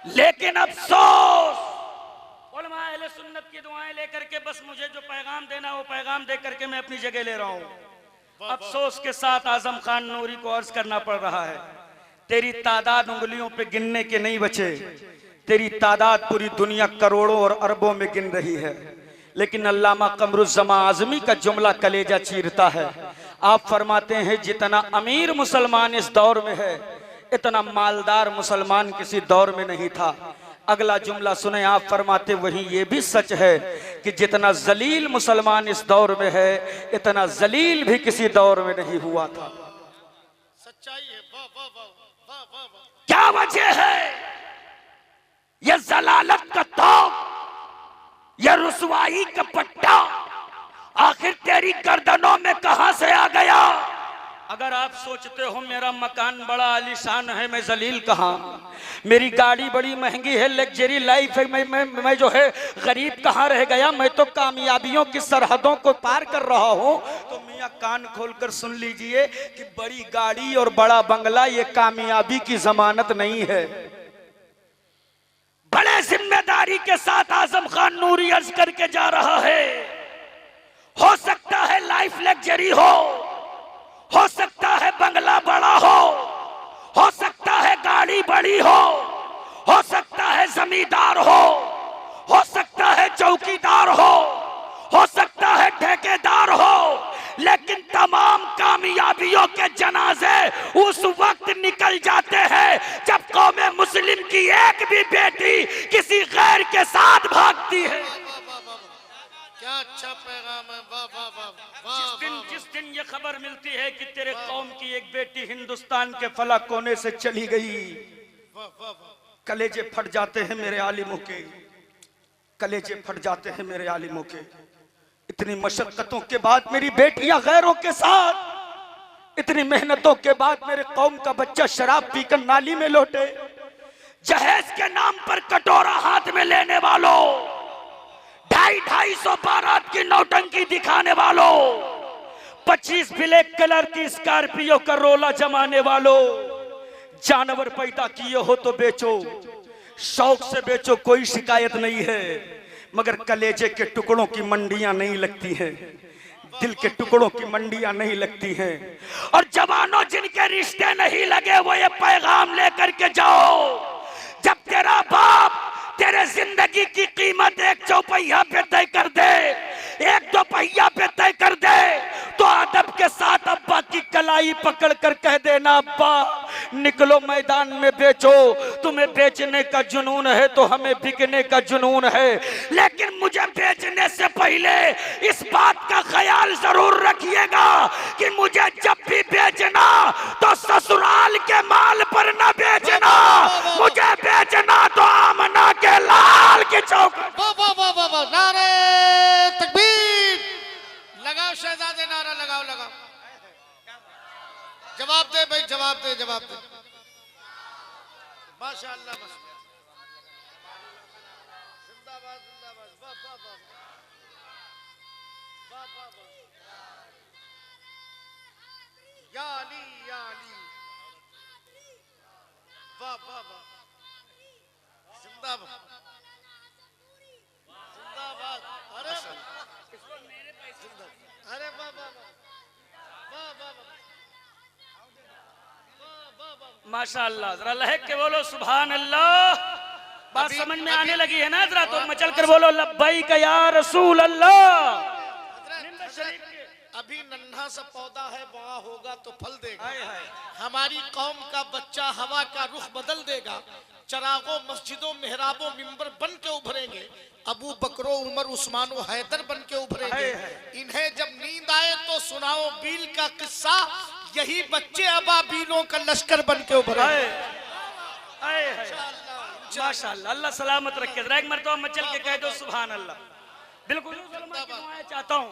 लेकिन अफसोस उलमा अहले सुन्नत की दुआएं लेकर के बस मुझे जो पैगाम देना वो पैगाम दे करके मैं अपनी जगह ले रहा हूं। अफसोस के साथ आजम खान नूरी को अर्ज करना पड़ रहा है, तेरी तादाद उंगलियों पे गिनने के नहीं बचे, तेरी तादाद पूरी दुनिया करोड़ों और अरबों में गिन रही है। लेकिन अल्लामा कमरुज़्ज़मा आज़मी का जुमला कलेजा चीरता है। आप फरमाते हैं जितना अमीर मुसलमान इस दौर में है इतना मालदार मुसलमान किसी दौर में नहीं था। अगला जुमला सुने, आप फरमाते वहीं ये भी सच है कि जितना जलील मुसलमान इस दौर में है इतना जलील भी किसी दौर में नहीं हुआ था। सच्चाई है। वाह वाह वाह वाह वाह वाह। क्या वजह है? यह जलालत का तौक, यह रुसवाई का पट्टा आखिर तेरी गर्दनों में कहां से आ गया? अगर आप सोचते हो मेरा मकान बड़ा आलीशान है, मैं जलील कहां, मेरी गाड़ी बड़ी महंगी है, लग्जरी लाइफ है, मैं जो है गरीब कहां रह गया? मैं तो कामयाबियों की सरहदों को पार कर रहा हूं। तो मियां कान खोलकर सुन लीजिए कि बड़ी गाड़ी और बड़ा बंगला ये कामयाबी की जमानत नहीं है। बड़े जिम्मेदारी के साथ आजम खान नूरी अर्ज करके जा रहा है, हो सकता है लाइफ लग्जरी हो सकता है बंगला बड़ा हो सकता है गाड़ी बड़ी हो सकता है जमींदार हो सकता है चौकीदार हो सकता है ठेकेदार हो, लेकिन तमाम कामयाबियों के जनाजे उस वक्त निकल जाते हैं जब कौमे मुस्लिम की एक भी बेटी किसी गैर के साथ भागती है। क्या अच्छा पैगाम है। वाह वाह वाह। जिस दिन ये खबर मिलती है कि तेरे कौम की एक बेटी हिंदुस्तान के फला कोने से चली गई, कलेजे फट जाते हैं मेरे आलिमों के, कलेजे फट जाते हैं मेरे आलिमों के। इतनी मशक्कतों के बाद मेरी बेटियां गैरों के साथ, इतनी मेहनतों के बाद मेरे कौम का बच्चा शराब पीकर नाली में लौटे। जहेज के नाम पर कटोरा हाथ में लेने वालों, 250 बारात की नौटंकी दिखाने वालों, 25 ब्लैक कलर की स्कॉर्पियो का रोला जमाने वालों, जानवर पैदा किए हो तो बेचो, शौक से बेचो, कोई शिकायत नहीं है, मगर कलेजे के टुकड़ों की मंडियां नहीं लगती हैं, दिल के टुकड़ों की मंडियां नहीं लगती हैं। और जवानों जिनके रिश्ते नहीं लगे वो ये पैगाम लेकर के जाओ, जब तेरा बाप तेरे जिंदगी की कीमत एक चौपहिया पे तय कर दे, एक दो पहिया पे तय कर दे, तो अदब के साथ अब्बा की कलाई पकड़ कर कह देना, अब्बा निकलो मैदान में बेचो, तुम्हें बेचने का जुनून है तो हमें बिकने का जुनून है, लेकिन मुझे बेचने से पहले इस बात का ख्याल जरूर रखिएगा कि मुझे जब भी बेचना तो ससुराल के माल पर न बेचना, मुझे बेचना तो आमना के लाल की चौखट। वाह वाह वाह वाह वाह। नारे तकबीर। लगाओ शहजादे, नारा लगाओ लगाओ। जवाब दे भाई, जवाब दे जवाब दे। माशाअल्लाह माशाअल्लाह। जिंदाबाद जिंदाबाद। वाह वाह वाह वाह वाह वाह। या अली या अली। वाह वाह वाह। जिंदाबाद जिंदाबाद। अरे अरे वाह वाह वाह वाह वाह। माशाअल्लाह, जरा लहक के बोलो सुभान अल्लाह। बात समझ में आने लगी है ना? जरा तो मचल कर बोलो लब्बैक या रसूल अल्लाह। अभी नन्हा सा पौधा है, वहाँ होगा तो फल देगा। हमारी कौम का बच्चा हवा का रुख बदल देगा, चरागों मस्जिदों मेहराबों मिंबर बन के उभरेंगे, अबू बकरो उमर उस्मानो हैदर बन के उभरेंगे। इन्हें जब नींद आए तो सुनाओ बील का किस्सा, यही बच्चे अबाबीलों का लश्कर बन के उभरेंगे। माशाअल्लाह, अल्लाह सलामत रखे। जरा एक मरतबा मचल के कह दो सुभान अल्लाह। बिल्कुल दुआएं चाहता हूँ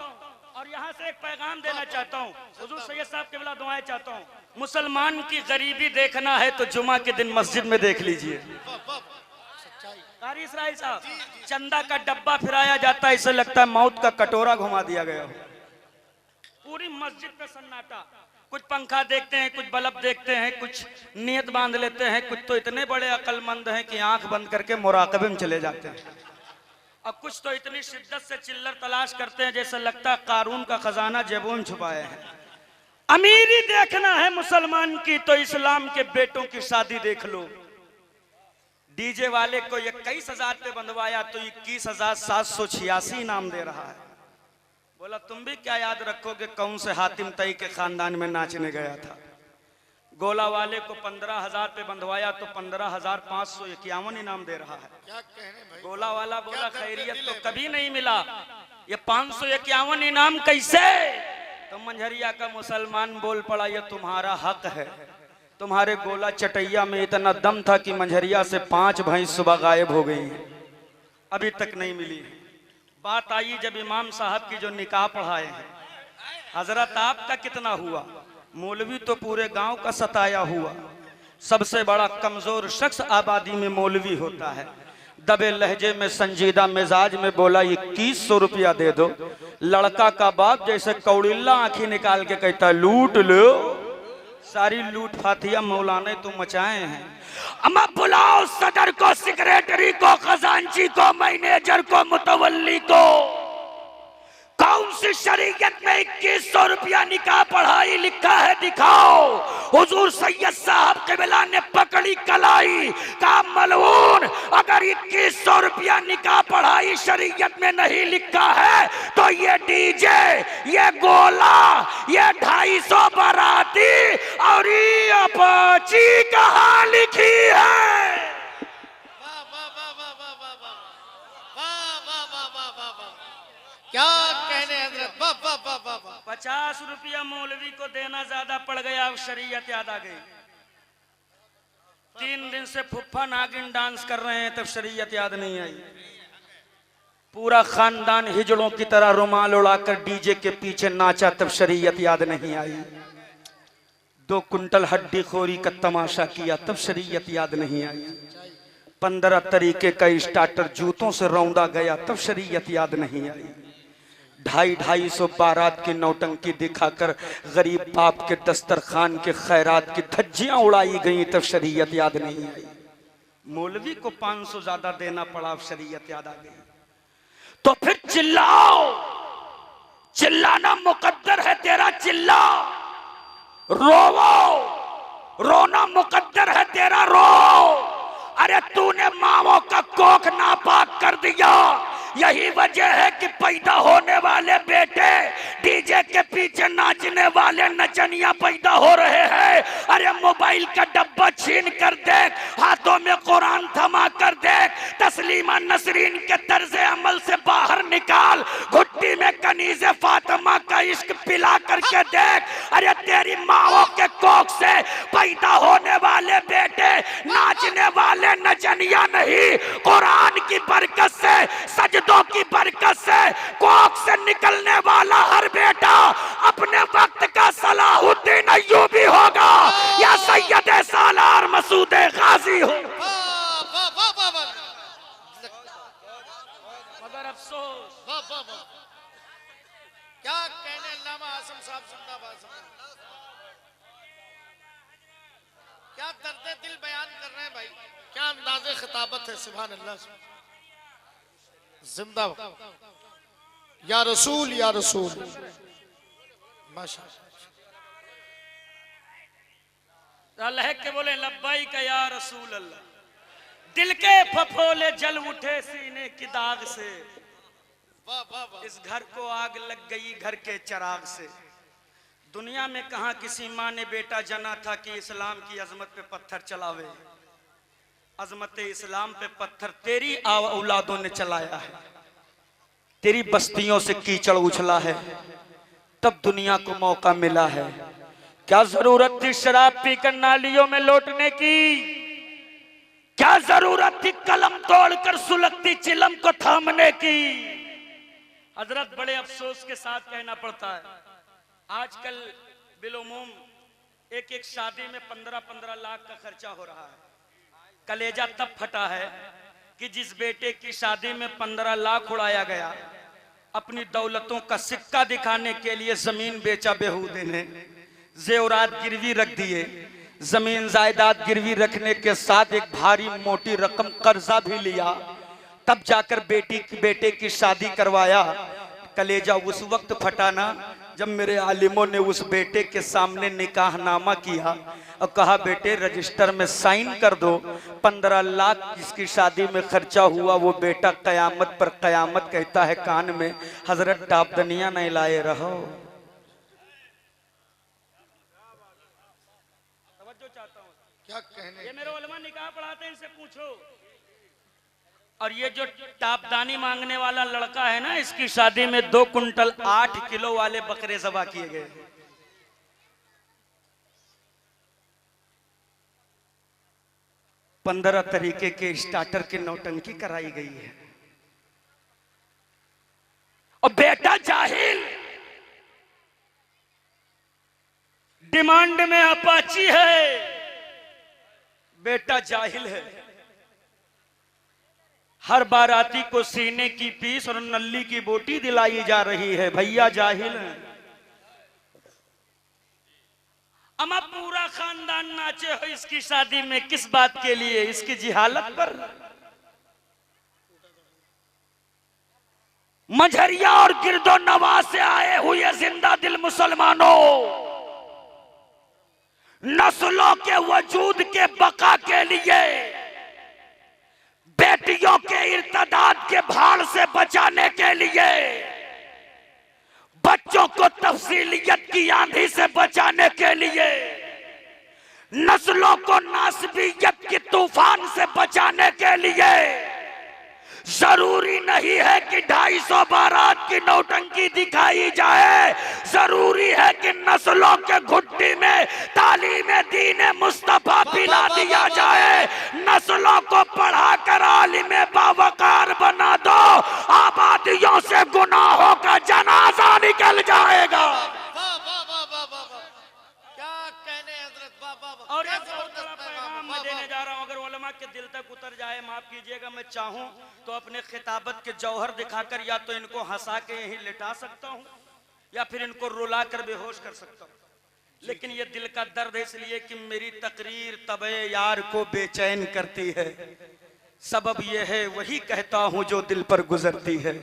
और यहाँ से एक पैगाम देना चाहता हूँ, हुजूर सैयद साहब के बिला दुआएं चाहता हूँ। मुसलमान की गरीबी देखना है तो जुमा के दिन मस्जिद में देख लीजिए। कारी इसराइल साहब, चंदा का डब्बा फिराया जाता है, इसे लगता है मौत का कटोरा घुमा दिया गया हो। पूरी मस्जिद पे सन्नाटा, कुछ पंखा देखते हैं, कुछ बल्ब देखते हैं, कुछ नियत बांध लेते हैं, कुछ तो इतने बड़े अक्लमंद हैं कि आंख बंद करके मुराकबे में चले जाते हैं। अब कुछ तो इतनी शिद्दत से चिल्लर तलाश करते हैं जैसे लगता है कारून का खजाना जेबों में छुपाए हैं। अमीरी देखना है मुसलमान की तो इस्लाम के बेटों की शादी देख लो। डीजे वाले को 21,000 पे बंधवाया तो 21,786 इनाम दे रहा है। बोला तुम भी क्या याद रखोगे कौन से हातिम तई के खानदान में नाचने गया था। गोला वाले को 15,000 पे बंधवाया तो 15,551 इनाम दे रहा है। क्या कहने भाई? गोला वाला बोला खैरियत तो कभी नहीं मिला, ये 551 इनाम कैसे? तो मंझरिया का मुसलमान बोल पड़ा ये तुम्हारा हक है। तुम्हारे गोला चटैया में इतना दम था कि मंझरिया से 5 भैंस सुबह गायब हो गई हैं, अभी तक नहीं मिली। बात आई जब इमाम साहब की जो निकाह पढ़ाए हैं, हजरत आपका कितना हुआ? मौलवी तो पूरे गांव का सताया हुआ। सबसे बड़ा कमजोर शख्स आबादी में मौलवी होता है। दबे लहजे में संजीदा मिजाज में बोला 2100 रुपया दे दो। लड़का का बाप जैसे कौड़िल्ला आंखें निकाल के कहता है लूट लो। सारी लूट फातिया मौलाने तो मचाए हैं। अम्मा बुलाओ सदर को, सेक्रेटरी को, खजांची को, मैनेजर को, मुतवल्ली को। कौन सी शरीयत में 2100 रुपया निकाह पढ़ाई लिखा है दिखाओ। हुजूर सैयद साहब क़िबला ने पकड़ी कलाई का मलऊन, अगर 2100 रुपया निकाह पढ़ाई शरीयत में नहीं लिखा है तो ये डीजे, ये गोला, ये 250 बाराती और ये अपाची कहाँ लिखी है? क्या कहने हजरत? 50 रुपया मौलवी को देना ज्यादा पड़ गया। अब शरीयत याद आ गई। 3 दिन से फुफ्फा नागिन डांस कर रहे हैं तब शरीयत याद नहीं आई। पूरा खानदान हिजड़ों की तरह रुमाल उड़ाकर डीजे के पीछे नाचा तब शरीयत याद नहीं आई। 2 कुंटल हड्डी खोरी का तमाशा किया तब शरीयत याद नहीं आई। 15 तरीके का स्टार्टर जूतों से रौंदा गया तब शरीयत याद नहीं आई। 250 बारात की नौटंकी दिखाकर गरीब बाप के दस्तरखान के खैरात की धज्जियां उड़ाई गई तब शरीयत याद नहीं आई। मौलवी को 500 ज्यादा देना पड़ा, शरीयत याद आ गई। तो फिर चिल्लाओ, चिल्लाना मुकद्दर है तेरा, चिल्ला। रोवो, रोना मुकद्दर है तेरा, रो। अरे तूने मावों का कोख नापाक कर दिया। यही वजह है कि पैदा होने वाले बेटे डीजे के पीछे नाचने वाले नचनिया पैदा हो रहे हैं। अरे मोबाइल का डब्बा छीन कर देख, हाथों में कुरान थमा कर देख, तस्लीमा नसरीन के तर्ज अमल से बाहर निकाल, घुट्टी में कनीज़े फातिमा का इश्क पिला करके देख। अरे तेरी माओ के कोख से पैदा होने वाले बेटे नाचने वाले नचनिया नहीं, कुरान की बरकत से, सजदों की बरकत से कोख से निकलने वाला हर बेटा अपने वक्त का सलाहुद्दीन अय्यूबी होगा या सैयद सालार मसूद गाजी हो। मगर अफसोस, क्या कहने अल्लामा आसिम साहब जिंदाबाद। क्या दर्द दिल बयान कर रहे हैं भाई, क्या अंदाज़े खिताबत है। सुभान अल्लाह, जिंदाबाद। या रसूल, या रसूल, माशाअल्लाह। अल्लाह के बोले लब्बाई का या रसूल अल्लाह। दिल के फफोले जल उठे सीने की दाग से, इस घर को आग लग गई घर के चिराग से। दुनिया में कहां किसी माँ ने बेटा जना था कि इस्लाम की अजमत पे पत्थर चलावे। अजमत इस्लाम पे पत्थर तेरी औलादों ने चलाया है। तेरी बस्तियों से कीचड़ उछला है तब दुनिया को मौका मिला है। क्या जरूरत थी शराब पीकर नालियों में लौटने की? क्या जरूरत थी कलम तोड़कर सुलगती चिलम को थामने की? हजरत बड़े अफसोस के साथ कहना पड़ता है, आजकल बिलोमूम एक शादी में 15-15 लाख का खर्चा हो रहा है। कलेजा तब फटा है कि जिस बेटे की शादी में 15 लाख उड़ाया गया, अपनी दौलतों का सिक्का दिखाने के लिए जमीन बेचा बेहूदे ने, जेवरात गिरवी रख दिए, जमीन जायदाद गिरवी रखने के साथ एक भारी मोटी रकम कर्जा भी लिया, तब जाकर बेटे की शादी करवाया। कलेजा उस वक्त फटा ना जब मेरे आलिमों ने उस बेटे के सामने निकाहनामा किया और कहा बेटे रजिस्टर में साइन कर दो, 15 लाख जिसकी शादी में खर्चा हुआ वो बेटा कयामत पर कयामत कहता है कान में, हजरत टापदनिया नहीं लाए रहो। क्या कहने, ये मेरे उलमा निकाह पढ़ाते हैं, इनसे पूछो। और ये जो टापदानी मांगने वाला लड़का है ना, इसकी शादी में 2 कुंटल 8 किलो वाले बकरे ज़बा किए गए। 15 तरीके के स्टार्टर की नौटंकी कराई गई है। और बेटा जाहिल, डिमांड में अपाची है, बेटा जाहिल है। हर बाराती को सीने की पीस और नल्ली की बोटी दिलाई जा रही है, भैया जाहिल है। अमा पूरा खानदान नाचे हो इसकी शादी में, किस बात के लिए? इसकी जिहालत पर। मझरिया और गिरदो नवा से आए हुए जिंदा दिल मुसलमानों, नस्लों के वजूद के बका के लिए बेटियों के इर्तदाद के भाड़ से बचाने के लिए, बच्चों को तफसीलियत की आंधी से बचाने के लिए, नस्लों को नासबियत की तूफान से बचाने के लिए जरूरी नहीं है कि 250 बारात की नौटंकी दिखाई जाए, जरूरी है कि नस्लों के घुट्टी में तालीम दीन मुस्तफा पिला दिया जाए। नस्लों को पढ़ाकर आलिम बावकार बना दो, आबादियों से गुनाहों का जनाजा निकल जाएगा। और एक बहुत बड़ा पैगाम मैं देने जा रहा हूं, अगर उलमा के दिल तक उतर जाए, माफ कीजिएगा, मैं चाहूं तो अपने खिताबत के जौहर दिखाकर या तो इनको हंसा के यहीं लिटा सकता हूं या फिर इनको रुला कर बेहोश कर सकता हूं, लेकिन ये दिल का दर्द है, इसलिए कि मेरी तकरीर तबे यार को बेचैन करती है। सबब यह है वही कहता हूं जो दिल पर गुजरती है।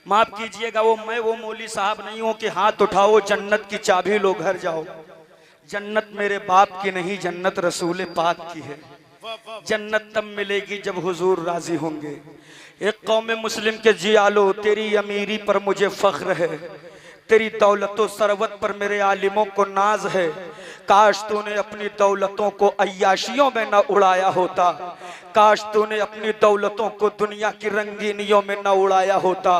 माफ कीजिएगा, मैं वो मौली साहब नहीं हूं कि हाथ उठाओ जन्नत की चाबी लो घर जाओ। जन्नत मेरे बाप की नहीं, जन्नत रसूल पाक की है। जन्नत तब मिलेगी जब हुजूर राजी होंगे। एक कौम मुस्लिम के जियालो, तेरी अमीरी पर मुझे फख्र है, तेरी दौलतों सरवत पर मेरे आलिमों को नाज है। काश तूने अपनी दौलतों को अय्याशियों में न उड़ाया होता, काश तूने अपनी दौलतों को दुनिया की रंगीनियों में न उड़ाया होता,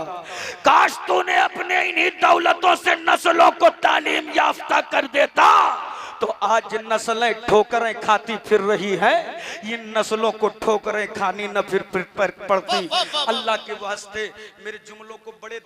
काश तूने अपने इन्हीं दौलतों से नस्लों को तालीम याफ्ता कर देता। तो आज नस्लें ठोकरें खाती फिर रही है, इन नस्लों को ठोकरें खानी न फिर पड़ती। अल्लाह के वास्ते मेरे जुमलों को बड़े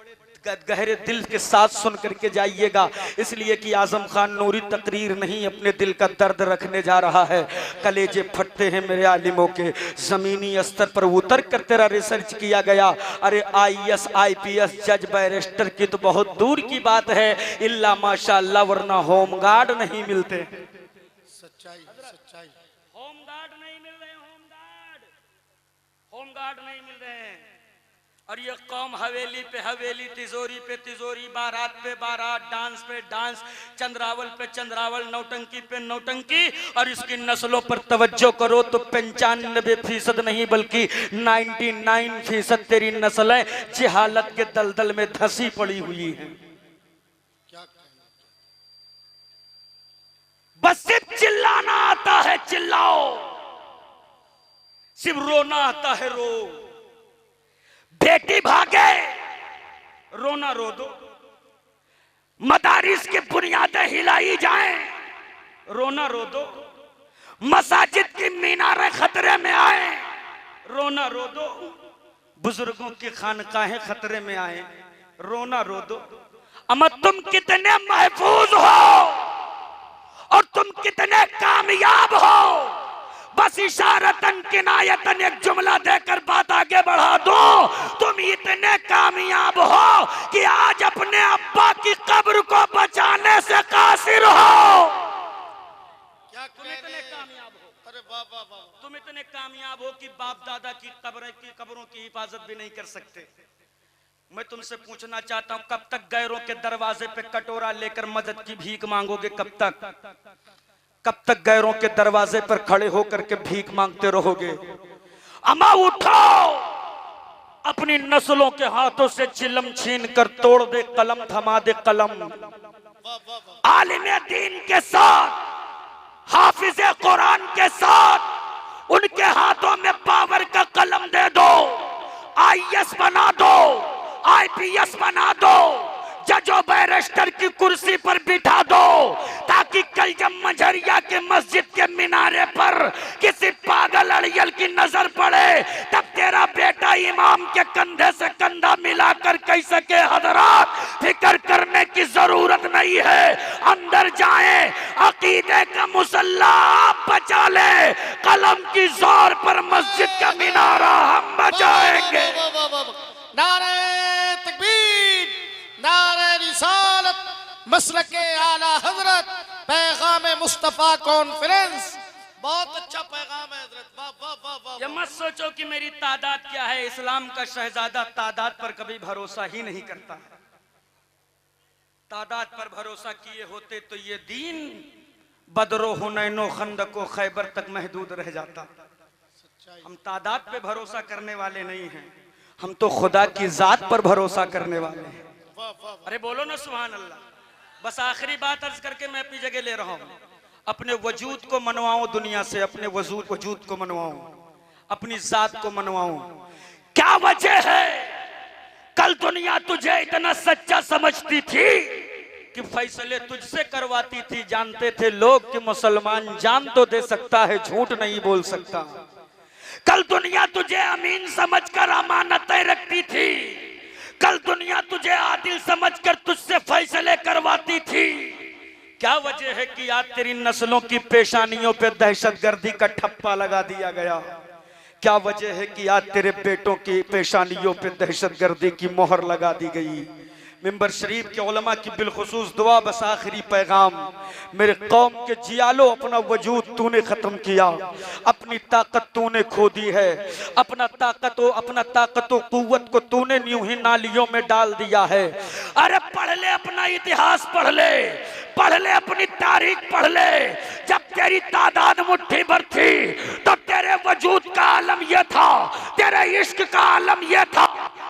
गहरे दिल के साथ सुन करके जाइएगा, इसलिए कि आजम खान नूरी तकरीर नहीं अपने दिल का दर्द रखने जा रहा है। कलेजे फटते हैं मेरे आलिमों के, जमीनी स्तर पर उतर कर तेरा रिसर्च किया गया। अरे IAS IPS जज बैरिस्टर की तो बहुत दूर की बात है, इल्ला माशाअल्लाह, वरना होमगार्ड नहीं मिलते। सच्चाई सच्चाई, होमगार्ड नहीं मिल रहे, होमगार्ड नहीं मिल रहे हैं। और ये कौम हवेली पे हवेली, तिजोरी पे तिजोरी, बारात पे बारात, डांस पे डांस, चंद्रावल पे चंद्रावल, नौटंकी पे नौटंकी। और इसकी नस्लों पर तवज्जो करो तो 95% नहीं बल्कि 99% तेरी नस्लें जिहालत के दलदल में धंसी पड़ी हुई हैं। क्या कहना, बस सिर्फ चिल्लाना आता है चिल्लाओ, सिर्फ रोना आता है रो। बेटी भागे, रोना रो दो। मदारिस की बुनियादें हिलाई जाएं, रोना रो दो। मसाजिद की मीनारें खतरे में आए, रोना रो दो। बुजुर्गों की खानकाहें खतरे में आए, रोना रो दो। अमा तुम कितने महफूज हो और तुम कितने कामयाब हो, बस इशारतन किनायतन एक जुमला देकर बात आगे बढ़ा दो। तुम इतने कामयाब हो कि आज अपने अब्बा की कब्र को बचाने से कासिर हो। की कब्रों की हिफाजत भी नहीं कर सकते। मैं तुमसे पूछना चाहता हूं, कब तक गैरों के दरवाजे पे कटोरा लेकर मदद की भीख मांगोगे? कब तक गैरों के दरवाजे पर खड़े होकर के भीख मांगते रहोगे? अम्मा उठो, अपनी नस्लों के हाथों से चिलम छीन कर तोड़ दे कलम, थमा दे कलम। आलिम दीन के साथ, हाफिज कुरान के साथ उनके हाथों में पावर का कलम दे दो, आईएएस बना दो, आईपीएस बना दो, जजो बैरिस्टर की कुर्सी पर बिठा दो, ताकि कल जब मझरिया के मस्जिद के मिनारे पर किसी पागल अड़ियल की नजर पड़े, तब तेरा बेटा इमाम के कंधे से कंधा मिलाकर कह सके, हजरात फिक्र करने की जरूरत नहीं है, अंदर जाए, अकीदे का मुसल्ला आप बचा ले, कलम की जोर पर मस्जिद का मिनारा हम बचाएंगे। नारे तकबीर, नारे रिसालत, मसलके आला हजरत, पैगाम मुस्तफा कॉन्फ्रेंस। बहुत अच्छा पैगाम है हजरत, वाह वाह वाह वाह। ये मत सोचो कि मेरी तादाद क्या है, इस्लाम का शहजादा तादाद पर कभी भरोसा ही नहीं करता है। तादाद पर भरोसा किए होते तो ये दीन बदरो हुनैनो खंदको खैबर तक महदूद रह जाता। हम तादाद पे भरोसा करने वाले नहीं हैं, हम तो खुदा की जात पर भरोसा करने वाले हैं। अरे बोलो ना सुभान अल्लाह। बस आखिरी बात अर्ज करके मैं अपनी जगह ले रहा हूं, अपने वजूद को मनवाओ दुनिया से, अपने वजूद को मनवाओ, अपनी जात को मनवाओ। क्या वजह है कल दुनिया तुझे इतना सच्चा समझती थी कि फैसले तुझसे करवाती थी? जानते थे लोग कि मुसलमान जान तो दे सकता है, झूठ नहीं बोल सकता। कल दुनिया तुझे अमीन समझकर अमानतें रखती थी, कल दुनिया तुझे आदिल समझकर तुझसे फैसले करवाती थी। क्या वजह है कि आज तेरी नस्लों की पेशानियों पे दहशतगर्दी का ठप्पा लगा दिया गया? क्या वजह है कि आज तेरे बेटों की पेशानियों पे दहशतगर्दी की मोहर लगा दी गई? मिंबर शरीफ के उलमा की बिलखुसूस दुआ, बस आखिरी पैगाम, मेरे कौम के जियालो, अपना वजूद तूने खत्म किया, अपनी ताकत तूने खो दी है, अपना ताकत कुव्वत को तूने यूं ही नालियों में डाल दिया है। अरे पढ़ ले, अपना इतिहास पढ़ ले, अपनी तारीख पढ़ ले। जब तेरी तादाद मुट्ठी भर थी तो तेरे वजूद का आलम यह था, तेरे इश्क का आलम यह था।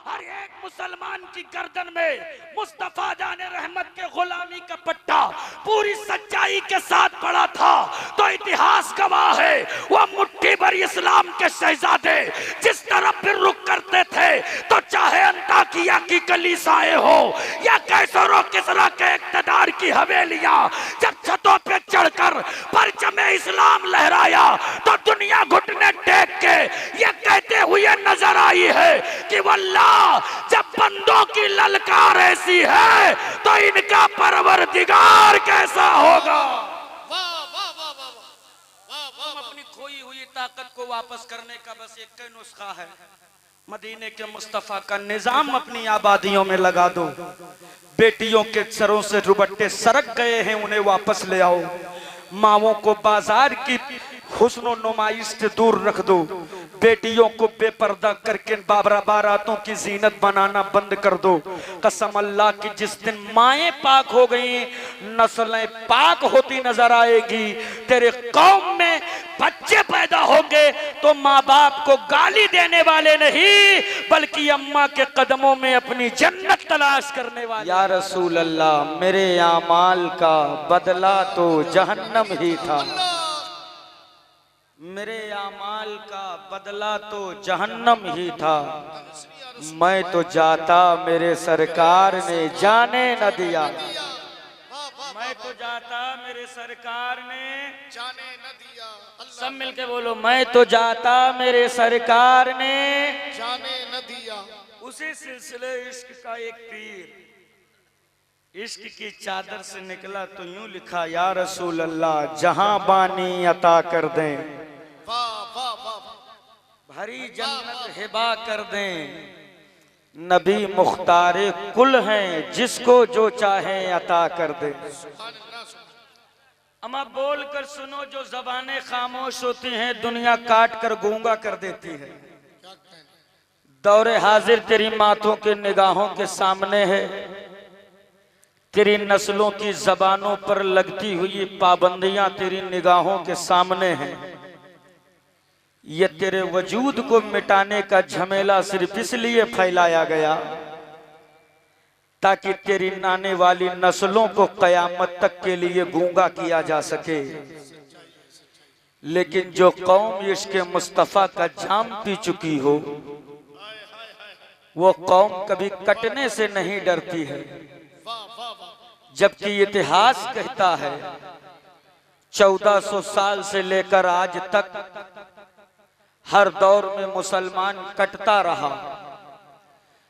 हर एक मुसलमान की गर्दन में मुस्तफा जाने रहमत के गुलामी का पट्टा पूरी सच्चाई के साथ पड़ा था। तो इतिहास गवाह है, वो मुट्ठी भर इस्लाम के शहजादे जिस तरफ भी रुख करते थे, तो चाहे अंताकिया की कलीसाएं हो या कैसरो किसरा के इक्तदार की हवेलियां, जब छतों पे चढ़कर परचमे इस्लाम लहराया तो दुनिया घुटने टेक के ये कहते हुए नजर आई है कि वल्लाह जब बंदों की ललकार ऐसी है तो इनका परवरदिगार कैसा होगा। हम अपनी खोई हुई ताकत को वापस करने का बस एक ही नुस्खा है, मदीने के मुस्तफा का निजाम अपनी आबादियों में लगा दो। बेटियों के सरों से रुबट्टे सरक गए हैं, उन्हें वापस ले आओ। मावों को बाजार की हुस्नो नुमाइश से दूर रख दो। बेटियों को बेपर्दा करके बारातों की जीनत बनाना बंद कर दो। कसम अल्लाह की, जिस दिन माएं पाक हो गई, नस्लें पाक होती नजर आएगी। तेरे कौम में बच्चे पैदा होंगे तो माँ बाप को गाली देने वाले नहीं, बल्कि अम्मा के कदमों में अपनी जन्नत तलाश करने वाले। या रसूल अल्लाह, मेरे आमाल का बदला तो जहन्नम ही था, मेरे आमाल का बदला तो जहन्नम ही था। मैं तो जाता मेरे सरकार ने जाने न दिया, मैं तो जाता मेरे सरकार ने जाने न दिया। सब मिलके बोलो, मैं तो जाता मेरे सरकार ने जाने न दिया। उसी सिलसिले इश्क का एक तीर इश्क की चादर से निकला तो यूं लिखा, या रसूल अल्लाह जहां बानी अता कर दें, भरी जन्नत हिबा कर दें। नबी मुख्तारे कुल हैं, जिसको जो चाहे अता कर दे। अमा बोल कर सुनो, जो जबानें खामोश होती हैं दुनिया काट कर गूंगा कर देती है। दौरे हाजिर तेरी माथों के निगाहों के सामने है, तेरी नस्लों की जबानों पर लगती हुई पाबंदियां तेरी निगाहों के सामने हैं। ये तेरे वजूद को मिटाने का झमेला सिर्फ इसलिए फैलाया गया ताकि तेरी आने वाली नस्लों को कयामत तक के लिए गूंगा किया जा सके। लेकिन जो कौम इश्क़ मुस्तफ़ा का जाम पी चुकी हो, वो कौम कभी कटने से नहीं डरती है। जबकि इतिहास कहता है 1400 साल से लेकर आज तक हर दौर में मुसलमान कटता रहा।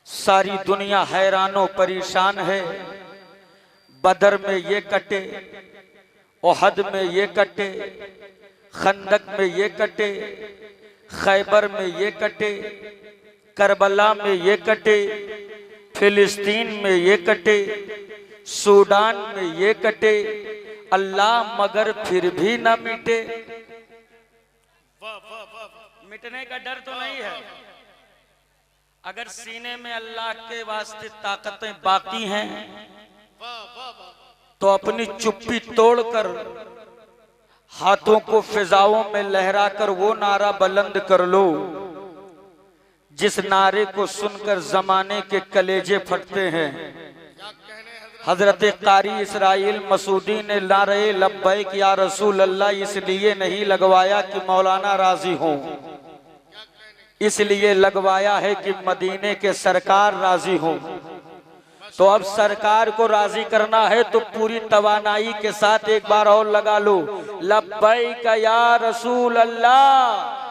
सारी दुनिया हैरानो परेशान है। बदर में ये कटे, ओहद में ये कटे, खंदक में ये कटे, खैबर में ये कटे, करबला में ये कटे, फिलिस्तीन में ये कटे, सूडान में ये कटे, अल्लाह मगर फिर भी न मिटे। मिटने का डर तो नहीं है। अगर सीने में अल्लाह के वास्ते ताकतें बाकी हैं तो अपनी चुप्पी तोड़कर हाथों को फिजाओं में लहराकर वो नारा बुलंद कर लो जिस नारे को सुनकर जमाने के कलेजे फटते हैं। हजरत कारी इसराइल मसूदी ने नारे लब्बैक या रसूल अल्लाह इसलिए नहीं लगवाया कि मौलाना राजी हो, इसलिए लगवाया है कि मदीने के सरकार राजी हो। तो अब सरकार को राजी करना है तो पूरी तवानाई के साथ एक बार और लगा लो, लब्बैक या रसूल अल्लाह।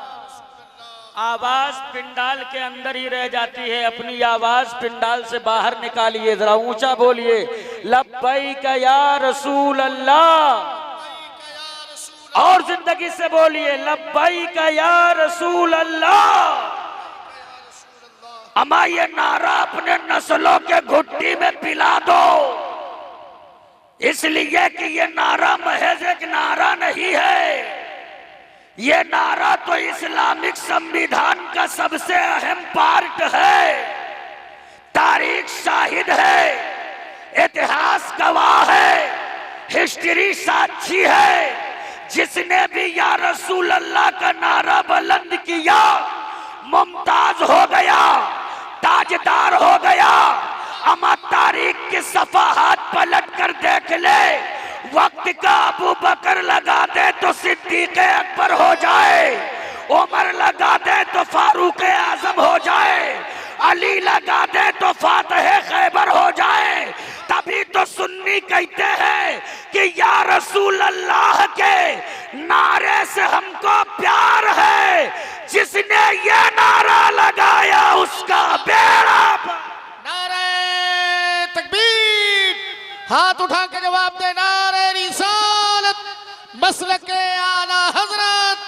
आवाज पिंडाल के अंदर ही रह जाती है, अपनी आवाज पिंडाल से बाहर निकालिए, जरा ऊंचा बोलिए, लब्बैक या रसूल अल्लाह। और जिंदगी से बोलिए, लब्बैक या रसूल अल्लाह। अमा ये नारा अपने नस्लों के घुट्टी में पिला दो, इसलिए कि ये नारा महज एक नारा नहीं है, ये नारा तो इस्लामिक संविधान का सबसे अहम पार्ट है। तारीख शाहिद है, इतिहास गवाह है, हिस्ट्री साक्षी है। जिसने भी या रसूल अल्लाह का नारा बुलंद किया मुमताज हो गया, ताजदार हो गया। अमा तारीख के सफाहात पलट कर देख ले, वक्त का अबू बकर लगा दे तो सिद्दीक अकबर हो जाए, उमर लगा दे तो फारूक आजम हो जाए, अली लगा दे तो फातह खैबर हो जाए। तभी तो सुन्नी कहते हैं कि या रसूल अल्लाह के नारे से हमको प्यार है, जिसने ये नारा लगाया उसका बेड़ा। नारे तकबीर, हाथ उठा के जवाब दे, नारे रिसालत, मसलक आला हजरत,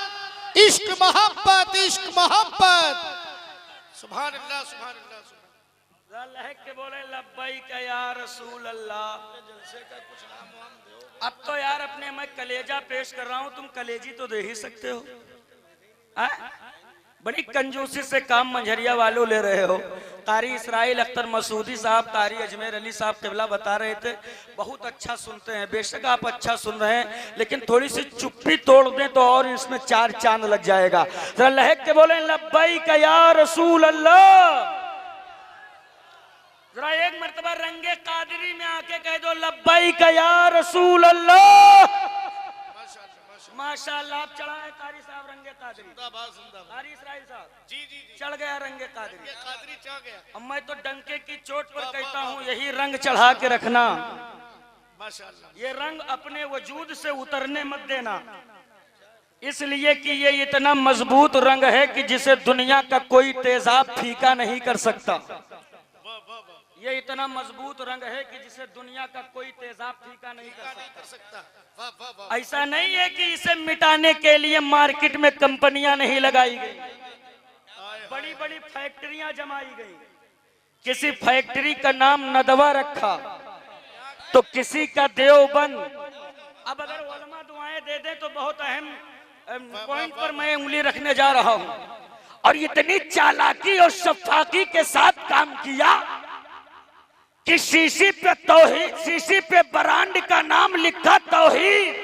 इश्क मोहब्बत, इश्क मोहब्बत। सुभान अल्लाह, सुभान अल्लाह, सुभान। लहक के बोले लब्बैक या रसूल अल्लाह। जलसे का कुछ नाम वाम दो। अब तो यार अपने मैं कलेजा पेश कर रहा हूं, तुम कलेजी तो दे ही सकते हो। बड़ी कंजूसी से काम मंझरिया वालों ले रहे हो। कारी इसराइल अख्तर मसूदी साहब, कारी अजमेर अली साहब किबला बता रहे थे, बहुत अच्छा सुनते हैं। बेशक आप अच्छा सुन रहे हैं, लेकिन थोड़ी सी चुप्पी तोड़ दें तो और इसमें चार चांद लग जाएगा। जरा लहक के बोले लब्बैक या रसूल अल्लाह। जरा एक मर्तबा रंगे कादरी में आके कह दो, लब्बैक या रसूल अल्लाह। माशाअल्लाह, आप चढ़ाए कारी साहब रंगे कादरी। जिंदाबाद, जिंदाबाद। कारी इसराइल साहब जी जी जी, चढ़ गया रंगे कादरी। कादरी चढ़ गया। अब मैं तो डंके की चोट पर कहता हूँ, यही रंग चढ़ा के रखना। माशाअल्लाह। ये रंग अपने वजूद से उतरने मत देना, इसलिए कि ये इतना मजबूत रंग है कि जिसे दुनिया का कोई तेजाब फीका नहीं कर सकता। ये इतना मजबूत रंग है कि जिसे दुनिया का कोई तेजाब फीका नहीं कर सकता। ऐसा नहीं है कि इसे मिटाने के लिए मार्केट में कंपनियां नहीं लगाई गई, बड़ी बड़ी फैक्ट्रियां जमाई गई। किसी फैक्ट्री का नाम नदवा रखा तो किसी का देवबंद। अब अगर उलमा दुआएं दे दे तो बहुत अहम पॉइंट पर मैं उंगली रखने जा रहा हूं। और इतनी चालाकी और शफाकी के साथ काम किया कि शीशी पे तौहीद, शीशी पे ब्रांड का नाम लिखा तौहीद,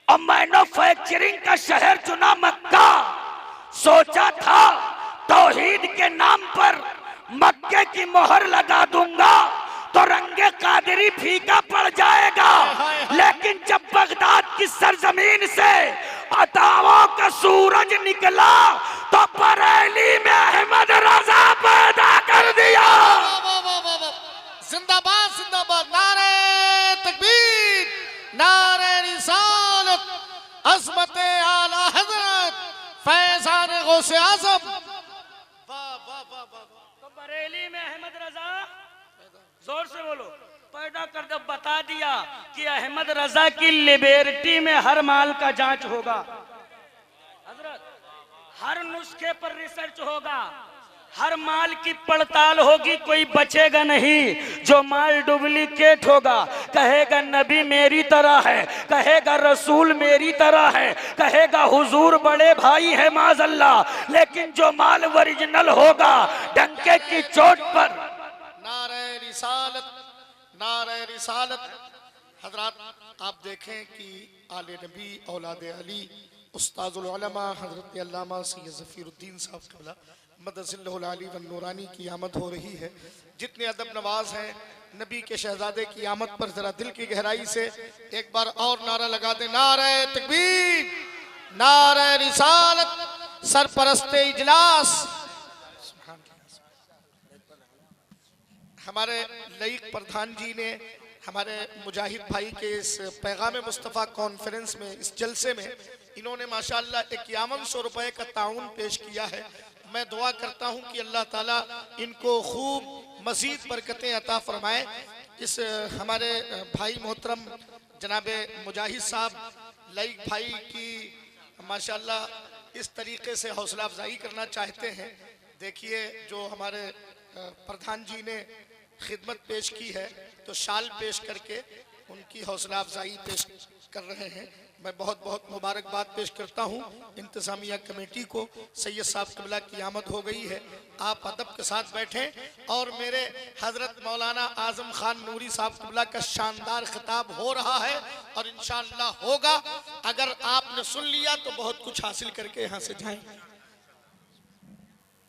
और मैन्युफैक्चरिंग का शहर चुना मक्का। सोचा था तौहीद के नाम पर मक्के की मोहर लगा दूंगा तो रंगे कादरी फीका पड़ जाएगा, लेकिन जब बगदाद की सरजमीन से अताओं का सूरज निकला तो बरेली में अहमद रजा पैदा कर दिया। जिंदाबाद जिंदाबाद, नारे तकबीर, नारे रिसालत, अज़मत आला हज़रत फैज़ान गौसे आज़म। वाह वाह वाह वाह। तो बरेली में अहमद रजा, जोर से बोलो, पैदा कर दो। बता दिया कि अहमद रजा की लिबर्टी में हर माल का जांच होगा हजरत, हर नुस्खे पर रिसर्च होगा, हर माल की पड़ताल होगी, कोई बचेगा नहीं। जो माल डुप्लीकेट होगा कहेगा नबी मेरी तरह है, कहेगा रसूल मेरी तरह है, कहेगा हुजूर बड़े भाई है माज़अल्लाह, लेकिन जो माल ओरिजिनल होगा डंके की चोट पर नारे रिसालत, नारे रिसालत। हजरात आप देखें कि आले नबी औलाद अली उस्ताजुल उलमा हजरत अल्लामा सैयद ज़फ़ीरुद्दीन साहब क़िबला मदसिल्लहुल आली व नूरानी की आमद हो रही है। जितने अदब नवाज हैं नबी के शहजादे की आमद पर जरा दिल की गहराई से एक बार और नारा लगा दे, नारे तकबीर, नारे रिसालत, सरपरस्ते इजलास। हमारे लईक प्रधान जी ने हमारे मुजाहिद भाई के इस पैगाम मुस्तफ़ा कॉन्फ्रेंस में, इस जलसे में इन्होंने माशाअल्लाह 5100 रुपए का ताउन पेश किया है। मैं दुआ करता हूं कि अल्लाह ताला इनको खूब मज़ीद बरकतें अता फरमाए। इस हमारे भाई मोहतरम जनाबे मुजाहिद साहब लईक भाई की माशाअल्लाह इस तरीके से हौसला अफजाई करना चाहते हैं। देखिए जो हमारे प्रधान जी ने खिदमत पेश की है तो शाल पेश करके उनकी हौसला अफजाई पेश कर रहे हैं। मैं बहुत बहुत मुबारकबाद पेश करता हूँ इंतज़ामिया कमेटी को। सैयद साहब क़िबला की आमद हो गई है, आप अदब के साथ बैठें और मेरे हज़रत मौलाना आज़म खान नूरी साहब क़िबला का शानदार खिताब हो रहा है और इंशाअल्लाह होगा। अगर आपने सुन लिया तो बहुत कुछ हासिल करके यहाँ से जाएंगे।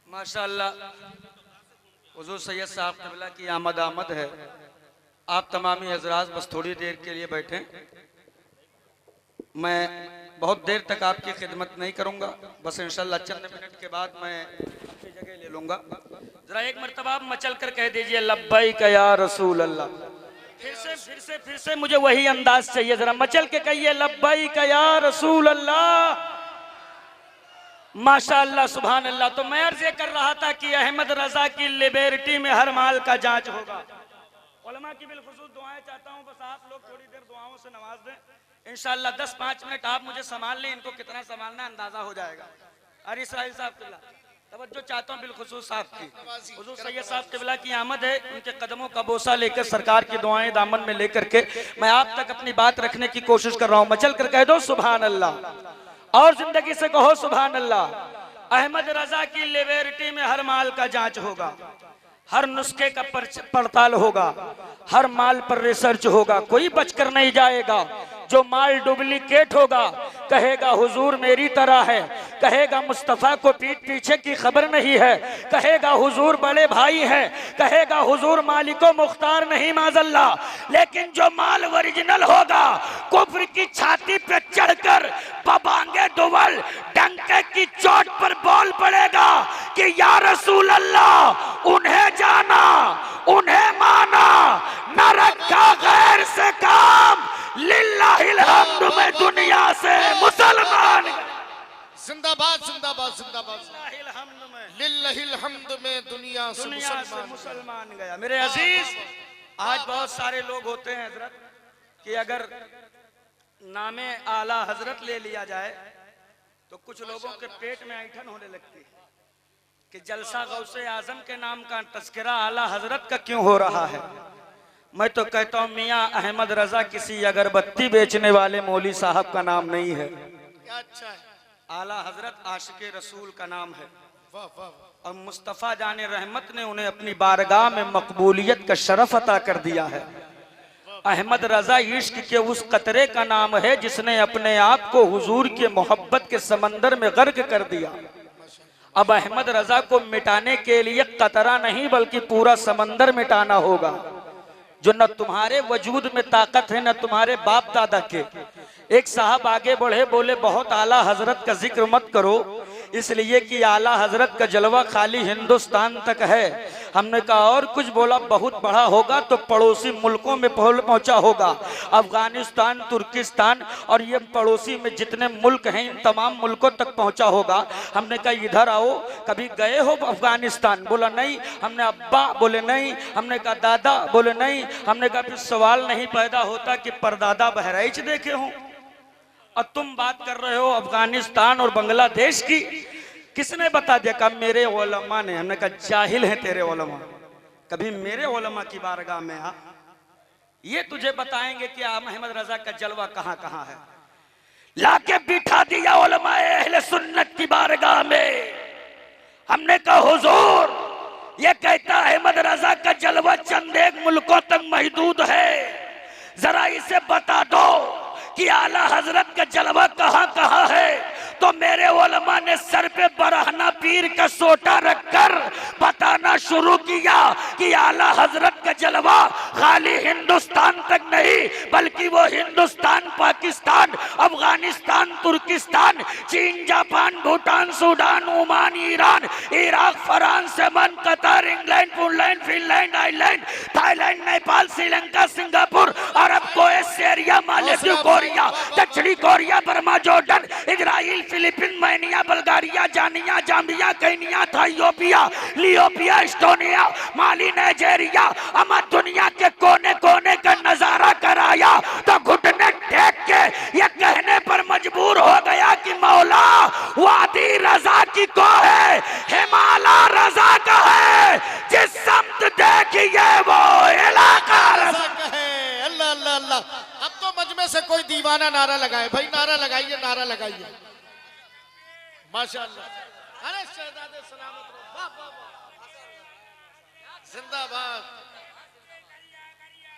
माशाअल्लाह हुजूर सैयद साहब क़िबला की आमद है। आप तमामी हज़रात बस थोड़ी देर के लिए बैठें, मैं बहुत देर तक आपकी खिदमत नहीं करूंगा, बस इंशाअल्लाह चंद मिनट के बाद मैं अपनी जगह ले लूंगा। जरा एक मर्तबा आप मचल कर कह दीजिए लब्बैक या रसूल अल्लाह। फिर से मुझे वही अंदाज चाहिए, जरा मचल के कहिए लब्बैक या रसूल अल्लाह। माशाअल्लाह सुभान अल्लाह। तो मैं अर्ज़ कर रहा था कि अहमद रजा की लिबर्टी में हर माल का जांच होगा। उलमा की बिलखुसूस दुआएं चाहता हूं, बस आप लोग थोड़ी देर दुआओं से नवाज दें। इंशाअल्लाह 10-5 मिनट आप मुझे संभाल लें, इनको कितना संभालना अंदाजा हो जाएगा। अरे इसराइल साहब क़िबला तवज्जो चाहता हूँ बिलखुसूस साहब की। हुजूर सैयद साहब क़िबला की आमद है, उनके कदमों का बोसा लेकर सरकार की दुआएं दामन में लेकर के मैं आप तक अपनी बात रखने की कोशिश कर रहा हूँ। मचल कर कह दो सुभान अल्लाह और जिंदगी से कहो सुभान अल्लाह। अहमद रजा की लिबर्टी में हर माल का जांच होगा, हर नुस्खे का पड़ताल होगा, हर माल पर रिसर्च होगा, कोई बचकर नहीं जाएगा। जो माल डुप्लीकेट होगा कहेगा हुजूर मेरी तरह है, कहेगा मुस्तफ़ा को पीठ पीछे की खबर नहीं है, कहेगा हुजूर बड़े भाई है, कहेगा हुजूर मालिको मुख्तार नहीं माज़अल्लाह। लेकिन जो माल ओरिजिनल होगा कुफ्र की छाती पे चढ़कर बबांगे दुवल डंके की चोट पर बोल पड़ेगा कि या रसूल अल्लाह, उन्हें जाना उन्हें माना, न रखा गैर से काम, लिल्लाहिल हम्द में दुनिया से मुसलमान। जिंदाबाद जिंदाबाद जिंदाबाद, लिल्लाहिल हम्द में दुनिया से मुसलमान गया। मेरे अजीज, आज बहुत सारे लोग होते हैं हजरत कि अगर नामे आला हजरत ले लिया जाए तो कुछ लोगों के पेट में ऐंठन होने लगती है कि जलसा गौसे आजम के नाम का तस्करा आला हजरत का क्यों हो रहा है। मैं तो कहता हूँ मियाँ अहमद रजा किसी अगरबत्ती बेचने वाले मौली साहब का नाम नहीं है। क्या अच्छा है। आला हजरत आशिक रसूल का नाम है। वाह वाह वाह। और मुस्तफ़ा जाने रहमत ने उन्हें अपनी बारगाह में मकबूलियत का शरफ अता कर दिया है। अहमद रजा इश्क के उस कतरे का नाम है जिसने अपने आप को हुजूर के मोहब्बत के समंदर में गर्क कर दिया। अब अहमद रजा को मिटाने के लिए कतरा नहीं बल्कि पूरा समंदर मिटाना होगा, जो न तुम्हारे वजूद में ताकत है न तुम्हारे बाप दादा के। एक साहब आगे बढ़े, बोले बहुत आला हजरत का जिक्र मत करो, इसलिए कि आला हजरत का जलवा खाली हिंदुस्तान तक है। हमने कहा और कुछ? बोला बहुत बड़ा होगा तो पड़ोसी मुल्कों में पहुंचा होगा, अफगानिस्तान, तुर्किस्तान और ये पड़ोसी में जितने मुल्क हैं इन तमाम मुल्कों तक पहुंचा होगा। हमने कहा इधर आओ, कभी गए हो अफगानिस्तान? बोला नहीं। हमने अब्बा? बोले नहीं। हमने कहा दादा? बोले नहीं। हमने कहा फिर सवाल नहीं पैदा होता कि परदादा बहराइच देखे हो और तुम बात कर रहे हो अफगानिस्तान और बांग्लादेश की? किसने बता दिया? कहा मेरे उलमा ने। हमने कहा जाहिल है तेरे उलमा, कभी मेरे उलमा की बारगाह में आ, ये तुझे बताएंगे कि अहमद रजा का जलवा कहां कहां है। लाके बिठा दिया उलमा अहले सुन्नत की बारगाह में। हमने कहा हुजूर ये कहता अहमद रजा का जलवा चंद एक मुल्कों तक महदूद है, जरा इसे बता दो कि आला हजरत का जलवा कहां कहां है। तो मेरे उलमा ने सर पे बरहना पीर का सोटा रखकर बताना शुरू किया कि आला हजरत का जलवा खाली हिंदुस्तान तक नहीं बल्कि वो हिंदुस्तान, पाकिस्तान, अफगानिस्तान, तुर्किस्तान, चीन, Japan, Bhutan, Sudan, Oman, Iran, Iraq, France, Yemen, Qatar, England, Poland, Finland, Iceland, Thailand, Nepal, Sri Lanka, Singapore, Arab, Kuwait, Syria, Malaysia, Korea, दक्षिणी Korea, Burma, Jordan, Israel, Philippine, मैनिया, बल्गारिया, जानिया, जाम्बिया, केनिया, इथियोपिया, लियोपिया, एस्टोनिया, माली, नाइजीरिया, अमा दुनिया के कोने कोने का नजारा कराया तो घुटने टेक के ये कहने पर मजबूर हो गया कि मौला वादी रजा की को है, हिमालय रजा का है, जिस समत देखिए वो इलाका रजा का है। अल्लाह अल्लाह अल्लाह। अब तो मजमे से कोई दीवाना नारा लगाए भाई, नारा लगाइए, नारा लगाइए। माशाअल्लाह। अरे शहजादे सलामत रहो। वाह वाह वाह। जिंदाबाद।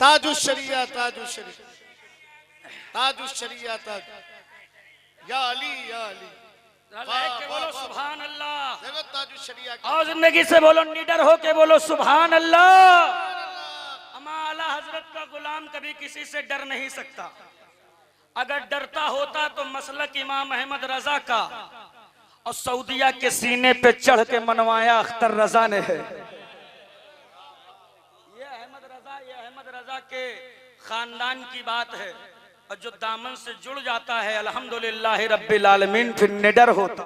ताजुश शरिया, ताजुश शरिया, ताजुश शरिया, ताज। या अली, या अली। के बोलो सुभान अल्लाह। देखो ताजुश शरिया और जिंदगी से बोलो, निडर हो के बोलो सुभान अल्लाह। आला हजरत का गुलाम कभी किसी से डर नहीं सकता। अगर डरता होता तो मसलक इमाम अहमद रजा का और सऊदिया के सीने पे चढ़ के मनवाया अख्तर रजा ने है। ये अहमद रजा के खानदान की बात है। और जो दामन से जुड़ जाता है अल्हम्दुलिल्लाह रब्बिल आलमीन फिर निडर होता।